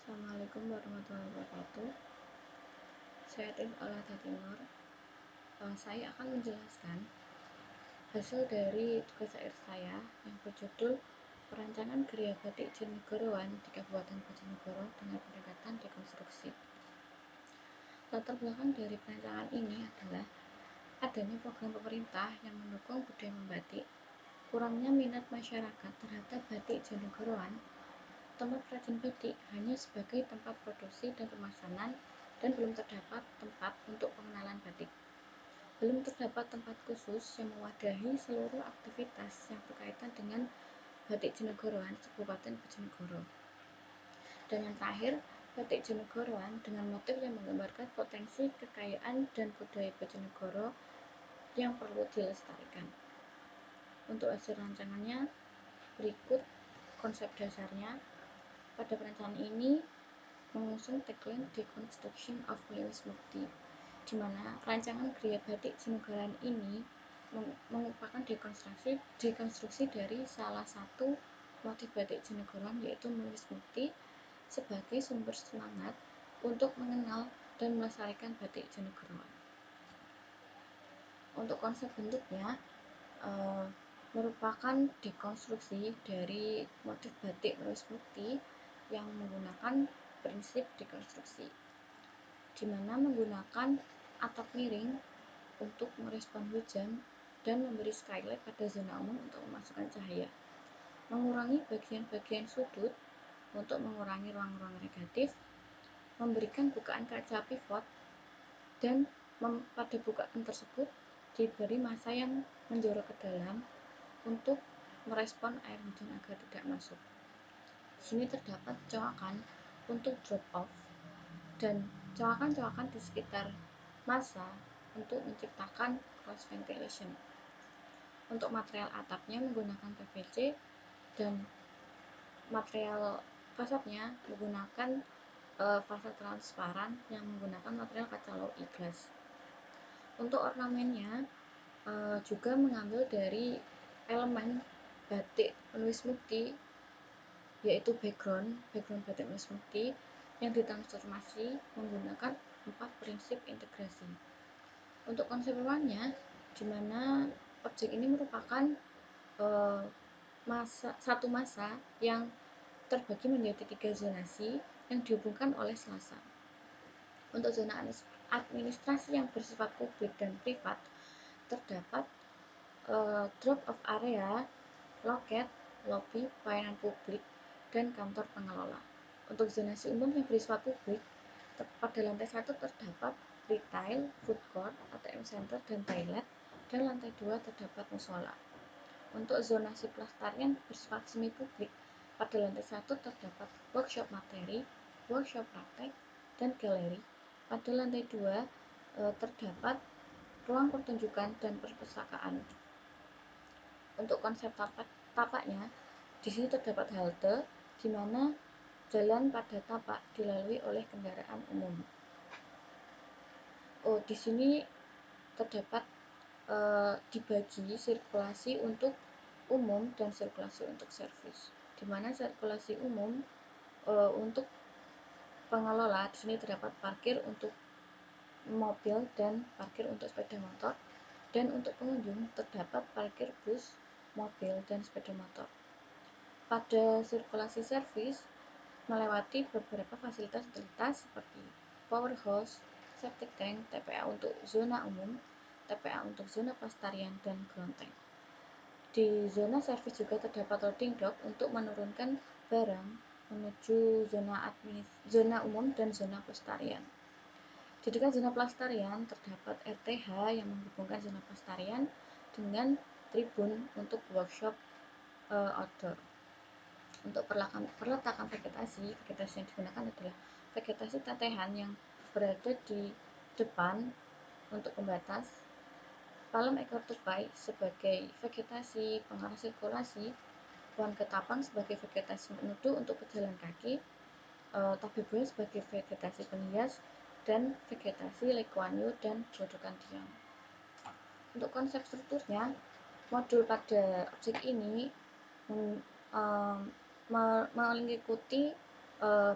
Assalamualaikum warahmatullahi wabarakatuh. Saya Tif Aladatinur. Saya akan menjelaskan hasil dari tugas akhir saya yang berjudul Perancangan Geria Batik Jenegoroan di Kabupaten Bojonegoro dengan pendekatan dekonstruksi. Latar belakang dari perancangan ini adalah adanya program pemerintah yang mendukung budaya membatik, kurangnya minat masyarakat terhadap batik Jenegoroan. Tempat perajin batik hanya sebagai tempat produksi dan pemesanan dan belum terdapat tempat untuk pengenalan batik. Belum terdapat tempat khusus yang mewadahi seluruh aktivitas yang berkaitan dengan batik Jenegoroan Kabupaten Bojonegoro. Dan yang terakhir, batik Jenegoroan dengan motif yang menggambarkan potensi kekayaan dan budaya Bojonegoro yang perlu dilestarikan. Untuk hasil rancangannya berikut konsep dasarnya. Pada perancangan ini mengusung tagline Deconstruction of Lewis Mukti, di mana rancangan geria batik Jenegoroan ini merupakan dekonstruksi dari salah satu motif batik Jenegoroan, yaitu Lewis Mukti, sebagai sumber semangat untuk mengenal dan melestarikan batik Jenegoroan. Untuk konsep bentuknya merupakan dekonstruksi dari motif batik Lewis Mukti yang menggunakan prinsip dekonstruksi, di mana menggunakan atap miring untuk merespon hujan dan memberi skylight pada zona umum untuk memasukkan cahaya, mengurangi bagian-bagian sudut untuk mengurangi ruang-ruang negatif, memberikan bukaan kaca pivot, dan pada bukaan tersebut diberi massa yang menjorok ke dalam untuk merespon air hujan agar tidak masuk. Di sini terdapat coakan untuk drop off dan coakan-coakan di sekitar massa untuk menciptakan cross ventilation. Untuk material atapnya menggunakan PVC dan material fasadnya menggunakan fasad transparan yang menggunakan material kaca low E-glass. Untuk ornamennya juga mengambil dari elemen batik Lewis Mukti, yaitu background batik Lewis Mukti yang ditransformasi menggunakan 4 prinsip integrasi. Untuk konsep ruangnya, di mana objek ini merupakan satu massa yang terbagi menjadi 3 zonasi yang dihubungkan oleh selasar. Untuk zona administrasi yang bersifat publik dan privat, terdapat drop off area, loket, lobi, pelayanan publik, dan kantor pengelola. Untuk zonasi umum yang bersifat publik, pada lantai 1 terdapat retail, food court, ATM center, dan toilet, dan lantai 2 terdapat musola. Untuk zonasi pelestarian bersifat semi publik, pada lantai 1 terdapat workshop materi, workshop praktek, dan galeri. Pada lantai 2 terdapat ruang pertunjukan dan perpustakaan. Untuk konsep tapaknya, di sini terdapat halte, di mana jalan pada tapak dilalui oleh kendaraan umum. Di sini terdapat dibagi sirkulasi untuk umum dan sirkulasi untuk servis, di mana sirkulasi umum untuk pengelola di sini terdapat parkir untuk mobil dan parkir untuk sepeda motor, dan untuk pengunjung terdapat parkir bus, mobil, dan sepeda motor. Pada sirkulasi servis melewati beberapa fasilitas seperti power hose, septic tank, TPA untuk zona umum, TPA untuk zona pelestarian, dan ground tank. Di zona servis juga terdapat loading dock untuk menurunkan barang menuju zona umum dan zona pelestarian. Di dekat zona pelestarian terdapat RTH yang menghubungkan zona pelestarian dengan tribun untuk workshop outdoor. Untuk perletakan vegetasi yang digunakan adalah vegetasi tetehan yang berada di depan untuk pembatas, palem ekor tupai sebagai vegetasi pengarah sirkulasi, pohon ketapang sebagai vegetasi peneduh untuk pejalan kaki, tabebuya sebagai vegetasi penghias, dan vegetasi lekuanyu dan grodokan tiang. Untuk konsep strukturnya, modul pada objek ini mengikuti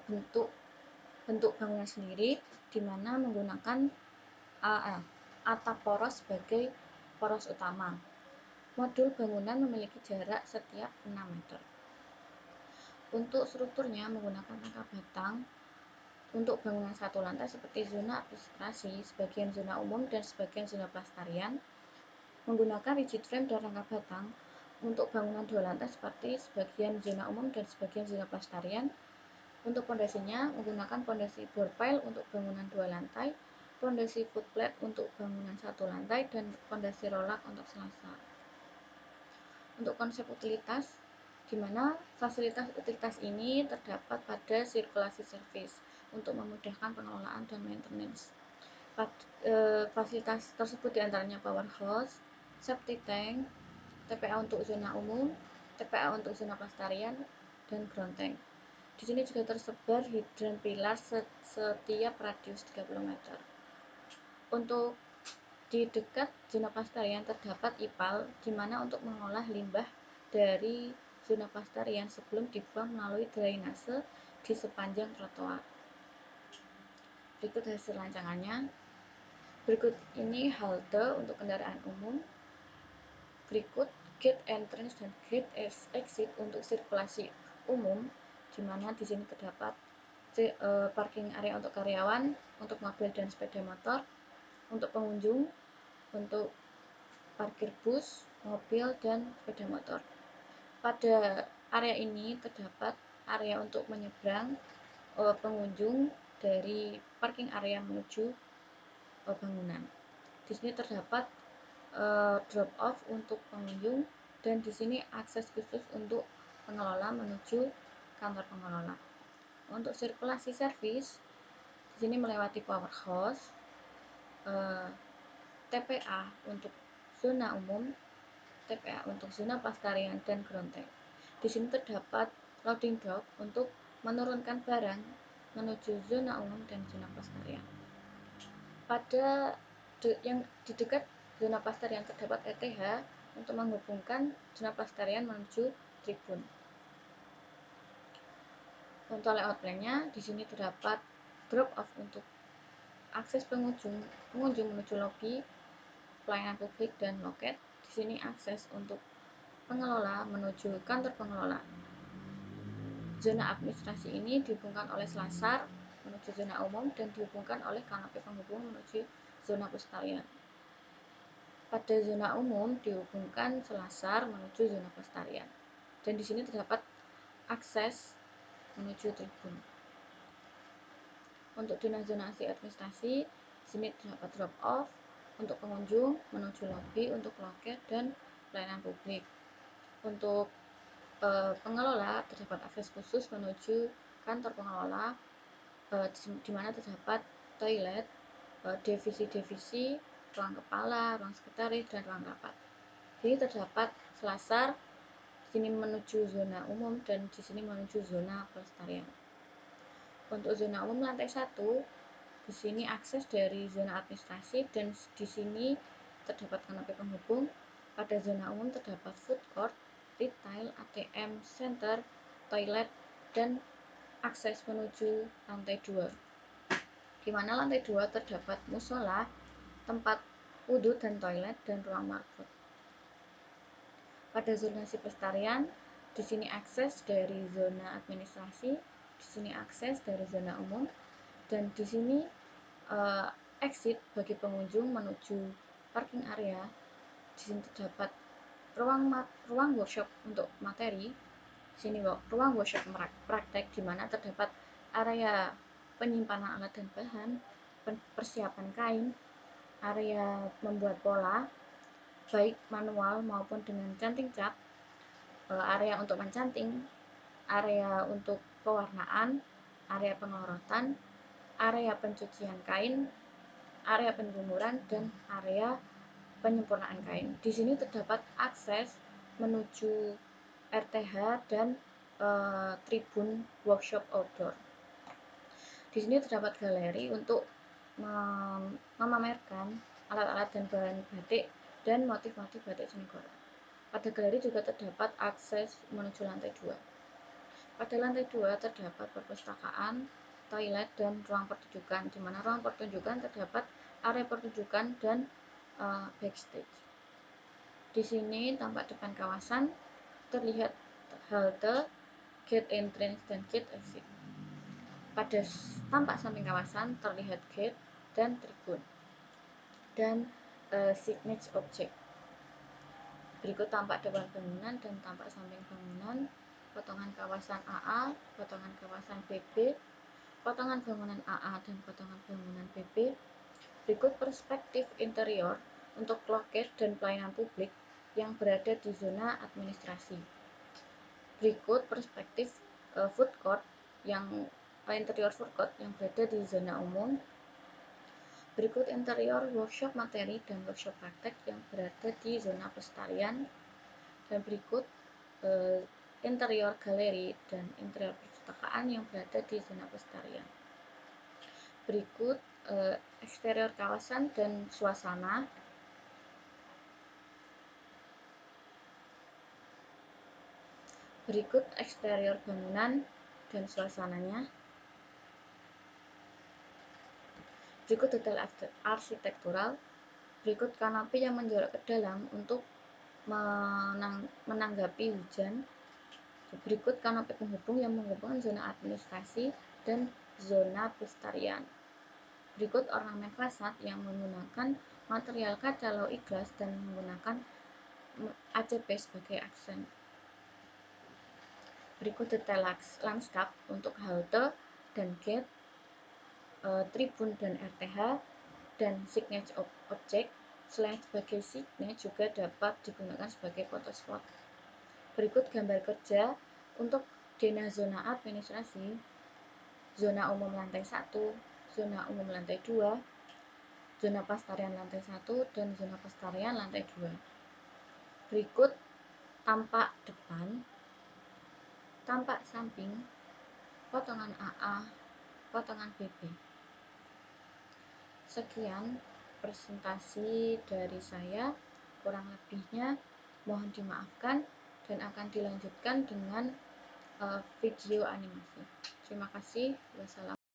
bentuk bentuk bangunan sendiri, di mana menggunakan atap poros sebagai poros utama. Modul bangunan memiliki jarak setiap 6 meter. Untuk strukturnya menggunakan rangka batang. Untuk bangunan satu lantai seperti zona administrasi, sebagian zona umum, dan sebagian zona pelestarian, menggunakan rigid frame dan rangka batang. Untuk bangunan dua lantai seperti sebagian zona umum dan sebagian zona pelestarian, untuk pondasinya menggunakan pondasi bore pile untuk bangunan dua lantai, pondasi footplate untuk bangunan satu lantai, dan pondasi rollak untuk selasar. Untuk konsep utilitas, di mana fasilitas utilitas ini terdapat pada sirkulasi service untuk memudahkan pengelolaan dan maintenance. Fasilitas tersebut diantaranya powerhouse, septic tank, TPA untuk zona umum, TPA untuk zona pelestarian, dan ground tank. Di sini juga tersebar hidran pilar setiap radius 30 meter. Untuk di dekat zona pelestarian terdapat IPAL, di mana untuk mengolah limbah dari zona pelestarian sebelum dibuang melalui drainase di sepanjang trotoar. Berikut hasil rancangannya. Berikut ini halte untuk kendaraan umum. Berikut gate entrance dan gate exit untuk sirkulasi umum, di mana di sini terdapat parking area untuk karyawan, untuk mobil dan sepeda motor, untuk pengunjung, untuk parkir bus, mobil, dan sepeda motor. Pada area ini terdapat area untuk menyeberang pengunjung dari parking area menuju bangunan. Di sini terdapat drop off untuk pengunjung, dan di sini akses khusus untuk pengelola menuju kantor pengelola. Untuk sirkulasi servis, di sini melewati powerhouse, TPA untuk zona umum, TPA untuk zona pelestarian, dan ground tank. Di sini terdapat loading dock untuk menurunkan barang menuju zona umum dan zona pelestarian. Pada yang di dekat zona pelestarian terdapat ETH untuk menghubungkan zona pelestarian menuju tribun. Untuk layout plan-nya, di sini terdapat drop off untuk akses pengunjung menuju lobi, pelayanan publik, dan loket. Di sini akses untuk pengelola menuju kantor pengelola. Zona administrasi ini dihubungkan oleh selasar menuju zona umum dan dihubungkan oleh kanopi penghubung menuju zona pelestarian. Pada zona umum dihubungkan selasar menuju zona pelestarian. Dan di sini terdapat akses menuju tribun. Untuk zonasi administrasi, di sini terdapat drop off untuk pengunjung menuju lobi, untuk loket, dan pelayanan publik. Untuk pengelola terdapat akses khusus menuju kantor pengelola, di mana terdapat toilet, divisi-divisi, ruang kepala, ruang sekretaris, dan ruang rapat. Di sini terdapat selasar, di sini menuju zona umum, dan di sini menuju zona pelestarian. Untuk zona umum lantai 1, di sini akses dari zona administrasi, dan di sini terdapat kanopi penghubung. Pada zona umum terdapat food court, retail, ATM, center, toilet, dan akses menuju lantai 2. Di mana lantai 2 terdapat musola, tempat wudhu dan toilet, dan ruang marbot. Pada zonasi pelestarian, di sini akses dari zona administrasi, di sini akses dari zona umum, dan di sini exit bagi pengunjung menuju parking area. Di sini terdapat ruang workshop untuk materi. Di sini ruang workshop praktek, di mana terdapat area penyimpanan alat dan bahan, persiapan kain, area membuat pola, baik manual maupun dengan canting cat, area untuk mencanting, area untuk pewarnaan, area pengelorotan, area pencucian kain, area penjumuran, dan area penyempurnaan kain. Di sini terdapat akses menuju RTH dan tribun workshop outdoor. Di sini terdapat galeri untuk memamerkan alat-alat dan bahan batik dan motif-motif batik Senegoro. Pada galeri juga terdapat akses menuju lantai 2. Pada lantai 2 terdapat perpustakaan, toilet, dan ruang pertunjukan, di mana ruang pertunjukan terdapat area pertunjukan dan backstage. Di sini tampak depan kawasan, terlihat halte, gate entrance, dan gate exit. Pada tampak samping kawasan terlihat gate dan tribun dan signage object. Berikut tampak depan bangunan dan tampak samping bangunan, potongan kawasan AA, potongan kawasan BB, potongan bangunan AA dan potongan bangunan BB. Berikut perspektif interior untuk loket dan pelayanan publik yang berada di zona administrasi. Berikut perspektif food court yang interior food court yang berada di zona umum. Berikut interior workshop materi dan workshop praktek yang berada di zona pelestarian. Dan berikut interior galeri dan interior perpustakaan yang berada di zona pelestarian. Berikut eksterior kawasan dan suasana. Berikut eksterior bangunan dan suasananya. Berikut detail arsitektural. Berikut kanopi yang menjorok ke dalam untuk menanggapi hujan. Berikut kanopi penghubung yang menghubungkan zona administrasi dan zona pelestarian. Berikut ornamen fasad yang menggunakan material kaca low-E glass dan menggunakan ACP sebagai aksen. Berikut detail lanskap untuk halte dan gate, tribun dan RTH, dan signage object. Selain sebagai signage juga dapat digunakan sebagai foto spot. Berikut gambar kerja untuk denah zona administrasi, zona umum lantai 1, zona umum lantai 2, zona pelestarian lantai 1, dan zona pelestarian lantai 2. Berikut tampak depan, tampak samping, potongan AA, potongan BB. Sekian presentasi dari saya, kurang lebihnya mohon dimaafkan dan akan dilanjutkan dengan video animasi. Terima kasih. Wassalamualaikum.